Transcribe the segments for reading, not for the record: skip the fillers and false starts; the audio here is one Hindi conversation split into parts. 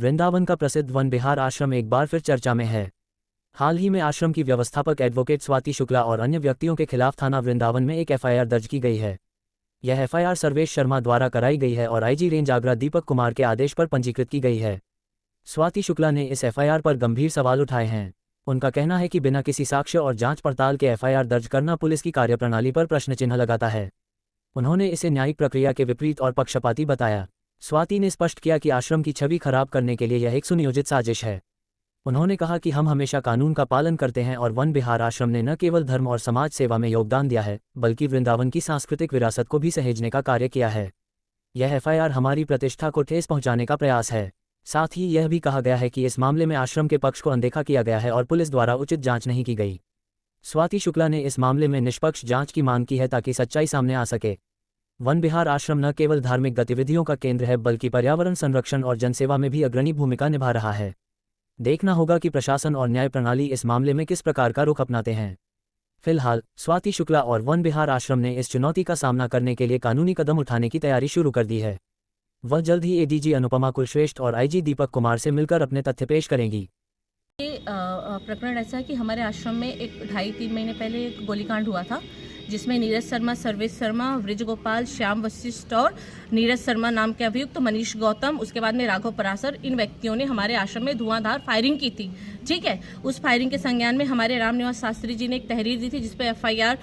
वृंदावन का प्रसिद्ध वन विहार आश्रम एक बार फिर चर्चा में है। हाल ही में आश्रम की व्यवस्थापक एडवोकेट स्वाति शुक्ला और अन्य व्यक्तियों के खिलाफ थाना वृंदावन में एक एफआईआर दर्ज की गई है। यह एफआईआर सर्वेश शर्मा द्वारा कराई गई है और आईजी रेंज आगरा दीपक कुमार के आदेश पर पंजीकृत की गई है। स्वाति शुक्ला ने इस एफआईआर पर गंभीर सवाल उठाए हैं। उनका कहना है कि बिना किसी साक्ष्य और जांच पड़ताल के एफआईआर दर्ज करना पुलिस की कार्यप्रणाली पर प्रश्नचिन्ह लगाता है। उन्होंने इसे न्यायिक प्रक्रिया के विपरीत और पक्षपाती बताया। स्वाति ने स्पष्ट किया कि आश्रम की छवि खराब करने के लिए यह एक सुनियोजित साजिश है। उन्होंने कहा कि हम हमेशा कानून का पालन करते हैं और वन विहार आश्रम ने न केवल धर्म और समाज सेवा में योगदान दिया है, बल्कि वृंदावन की सांस्कृतिक विरासत को भी सहेजने का कार्य किया है। यह एफआईआर हमारी प्रतिष्ठा को ठेस पहुंचाने का प्रयास है। साथ ही यह भी कहा गया है कि इस मामले में आश्रम के पक्ष को अनदेखा किया गया है और पुलिस द्वारा उचित जांच नहीं की गई। स्वाति शुक्ला ने इस मामले में निष्पक्ष जांच की मांग की है ताकि सच्चाई सामने आ सके। वन विहार आश्रम न केवल धार्मिक गतिविधियों का केंद्र है, बल्कि पर्यावरण संरक्षण और जनसेवा में भी अग्रणी भूमिका निभा रहा है। देखना होगा कि प्रशासन और न्याय प्रणाली इस मामले में किस प्रकार का रुख अपनाते हैं। फिलहाल स्वाति शुक्ला और वन विहार आश्रम ने इस चुनौती का सामना करने के लिए कानूनी कदम उठाने की तैयारी शुरू कर दी है। वह जल्द ही एडीजी अनुपमा कुलश्रेष्ठ और आईजी दीपक कुमार से मिलकर अपने तथ्य पेश करेंगी। ये प्रकरण ऐसा है कि हमारे आश्रम में एक 2.5-3 महीने पहले एक गोलीकांड हुआ था, जिसमें नीरज शर्मा, सर्वेश शर्मा, वृज गोपाल, श्याम वशिष्ठ और नीरज शर्मा नाम के अभियुक्त मनीष गौतम, उसके बाद में राघव परासर, इन व्यक्तियों ने हमारे आश्रम में धुआंधार फायरिंग की थी। ठीक है, उस फायरिंग के संज्ञान में हमारे रामनिवास शास्त्री जी ने एक तहरीर दी थी, जिसपे एफआईआर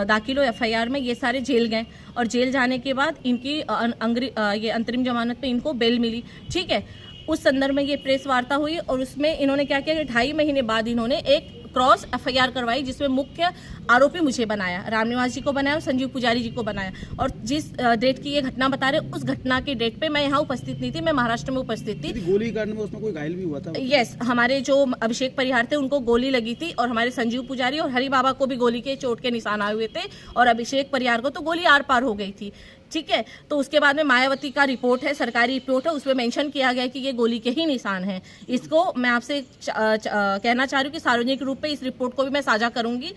दाखिल हो। एफआईआर में ये सारे जेल गए और जेल जाने के बाद इनकी ये अंतरिम जमानत पे इनको बेल मिली। ठीक है, उस संदर्भ में ये प्रेस वार्ता हुई और उसमें इन्होंने क्या किया कि 2.5 महीने बाद इन्होंने एक क्रॉस एफआईआर करवाई, जिसमें मुख्य आरोपी मुझे बनाया, रामनिवास जी को बनाया और संजीव पुजारी जी को बनाया। और जिस डेट की ये घटना बता रहे, उस घटना की डेट पे मैं यहाँ उपस्थित नहीं थी, मैं महाराष्ट्र में उपस्थित थी। गोलीकांड में उसमें कोई घायल भी हुआ था? यस, हमारे जो अभिषेक परिहार थे उनको गोली लगी थी और हमारे संजीव पुजारी और हरि बाबा को भी गोली के चोट के निशान आए हुए थे और अभिषेक परिहार को तो गोली आर पार हो गई थी। ठीक है, तो उसके बाद में मायावती का रिपोर्ट है, सरकारी रिपोर्ट है, उसमें मेंशन किया गया कि ये गोली के ही निशान हैं। इसको मैं आपसे कहना चाह रही हूँ कि सार्वजनिक रूप पे इस रिपोर्ट को भी मैं साझा करूंगी।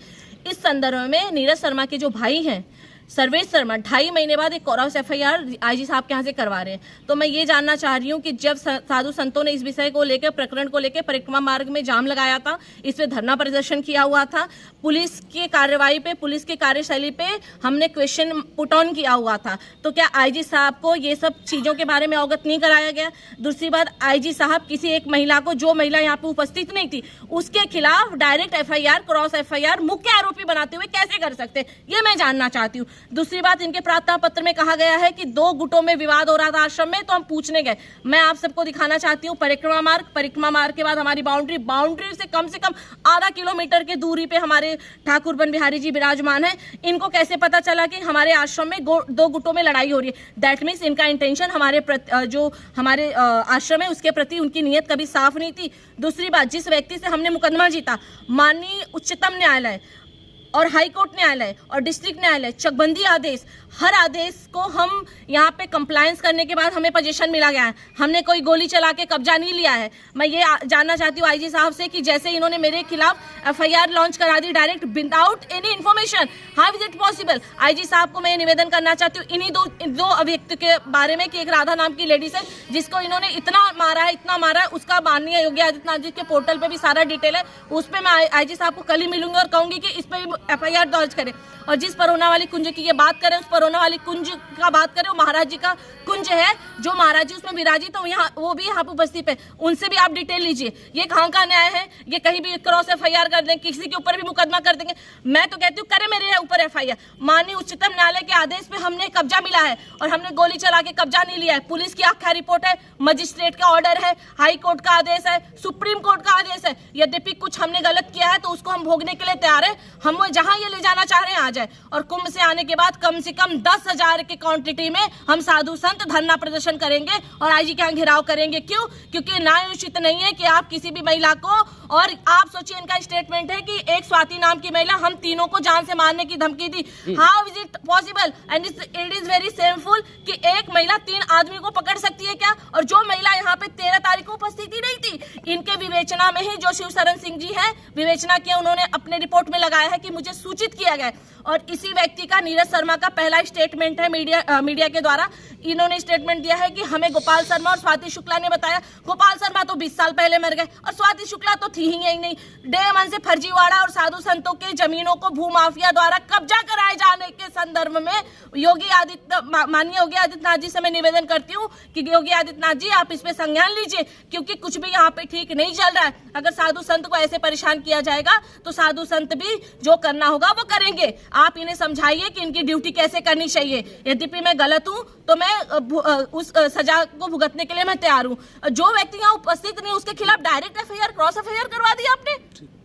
इस संदर्भ में नीरज शर्मा के जो भाई हैं सर्वेश शर्मा 2.5 महीने बाद एक क्रॉस एफआईआर आईजी साहब के यहाँ से करवा रहे हैं। तो मैं ये जानना चाह रही हूँ कि जब साधु संतों ने इस विषय को लेकर, प्रकरण को लेकर परिक्रमा मार्ग में जाम लगाया था, इस पे धरना प्रदर्शन किया हुआ था, पुलिस की कार्रवाई पे, पुलिस की कार्यशैली पे हमने क्वेश्चन पुट ऑन किया हुआ था, तो क्या आईजी साहब को ये सब चीजों के बारे में अवगत नहीं कराया गया? दूसरी बात, आईजी साहब किसी एक महिला को, जो महिला यहाँ पे उपस्थित नहीं थी, उसके खिलाफ डायरेक्ट एफआईआर, क्रॉस एफआईआर मुख्य आरोपी बनाते हुए कैसे कर सकते, ये मैं जानना चाहती हूँ। दूसरी बात, इनके प्रार्थना पत्र में कहा गया है कि 2 गुटों में विवाद हो रहा था आश्रम में, तो हम पूछने गए। मैं आप सबको दिखाना चाहती हूँ परिक्रमा मार्ग के बाद हमारी बाउंड्री से कम आधा किलोमीटर की दूरी पे हमारे ठाकुर बन बिहारी जी विराजमान है। इनको कैसे पता चला कि हमारे आश्रम में 2 गुटों में लड़ाई हो रही है? दैट मीन्स इनका इंटेंशन जो हमारे आश्रम है उसके प्रति उनकी नीयत कभी साफ नहीं थी। दूसरी बात, जिस व्यक्ति से हमने मुकदमा जीता, माननीय उच्चतम न्यायालय और हाई कोर्ट न्यायालय और डिस्ट्रिक्ट न्यायालय, चकबंदी आदेश, हर आदेश को हम यहाँ पे कंप्लायंस करने के बाद हमें पोजीशन मिला गया है। हमने कोई गोली चला के कब्जा नहीं लिया है। मैं ये जानना चाहती हूँ आईजी साहब से कि जैसे इन्होंने मेरे खिलाफ एफआईआर लॉन्च करा दी direct without any information, how is it possible? IG साहब को मैं निवेदन करना चाहती हूँ इन्हीं दो अभियुक्त के बारे में कि एक राधा नाम की लेडीज है जिसको इन्होंने इतना मारा है, उसका माननीय योगी आदित्यनाथ जी के पोर्टल पे भी सारा डिटेल है। उस पर मैं आईजी साहब को कल ही मिलूंगी और कहूंगी कि इस पर एफआईआर दर्ज करें। और जिस परोना वाली कुंज की ये बात करें, उस परोना वाली कुंज का बात करें, वो महाराज जी का कुंज है, जो महाराज जी उसमें विराजित है, वो भी यहाँ पे उपस्थित है। उनसे भी आप डिटेल लीजिए। ये कहाँ का न्याय है? ये कहीं भी क्रॉस एफआईआर कर देंगे, किसी के ऊपर भी मुकदमा कर देंगे। मैं तो कहती हूँ करे मेरे ऊपर एफआईआर। माननीय उच्चतम न्यायालय के आदेश पे हमने कब्जा मिला है और हमने गोली चला के कब्जा नहीं लिया है। पुलिस की आख्या रिपोर्ट है, मजिस्ट्रेट का ऑर्डर है, हाई कोर्ट का आदेश है, सुप्रीम कोर्ट का आदेश है। यद्यपि कुछ हमने गलत किया है तो उसको हम भोगने के लिए तैयार है। हम जहां ये ले जाना चाह रहे हैं आ जाए। और कुंभ से आने के बाद कम से कम 10,000 की क्वांटिटी में हम साधु संत धरना प्रदर्शन करेंगे और आईजी के यहाँ घेराव करेंगे। क्यों? क्योंकि न्याय उचित नहीं है कि आप किसी भी महिला को, और आप सोचिए इनका स्टेटमेंट है कि एक स्वाति नाम की महिला हम तीनों को जान से मारने की धमकी दी। How is it possible? And it is very shameful कि एक महिला 3 आदमी को पकड़ सकती है क्या? और जो महिला यहाँ पे 13 तारीख को उपस्थित ही नहीं थी, इनके विवेचना में ही जो शिवशरण सिंह जी है, विवेचना किया, उन्होंने अपने रिपोर्ट में लगाया है कि मुझे सूचित किया गया है। और इसी व्यक्ति का, नीरज शर्मा का पहला स्टेटमेंट है मीडिया के द्वारा। इन्होंने स्टेटमेंट दिया है कि हमें गोपाल शर्मा और स्वाति शुक्ला ने बताया। गोपाल शर्मा तो 20 साल पहले मर गए और स्वाति शुक्ला तो थी ही नहीं। डे 1 से फर्जीवाड़ा और साधु संतों के जमीनों को भूमाफिया द्वारा कब्जा कराए जाने के संदर्भ में माननीय योगी आदित्यनाथ जी से मैं निवेदन करती हूँ कि योगी आदित्यनाथ जी आप इस पे संज्ञान लीजिए, क्योंकि कुछ भी यहाँ पे ठीक नहीं चल रहा है। अगर साधु संत को ऐसे परेशान किया जाएगा तो साधु संत भी जो करना होगा वो करेंगे। आप इन्हें समझाइए कि इनकी ड्यूटी कैसे करनी चाहिए। यद्यपि मैं गलत हूँ तो मैं उस सजा को भुगतने के लिए मैं तैयार हूँ। जो व्यक्ति यहाँ उपस्थित नहीं उसके खिलाफ डायरेक्ट एफआईआर, क्रॉस एफआईआर करवा दी आपने।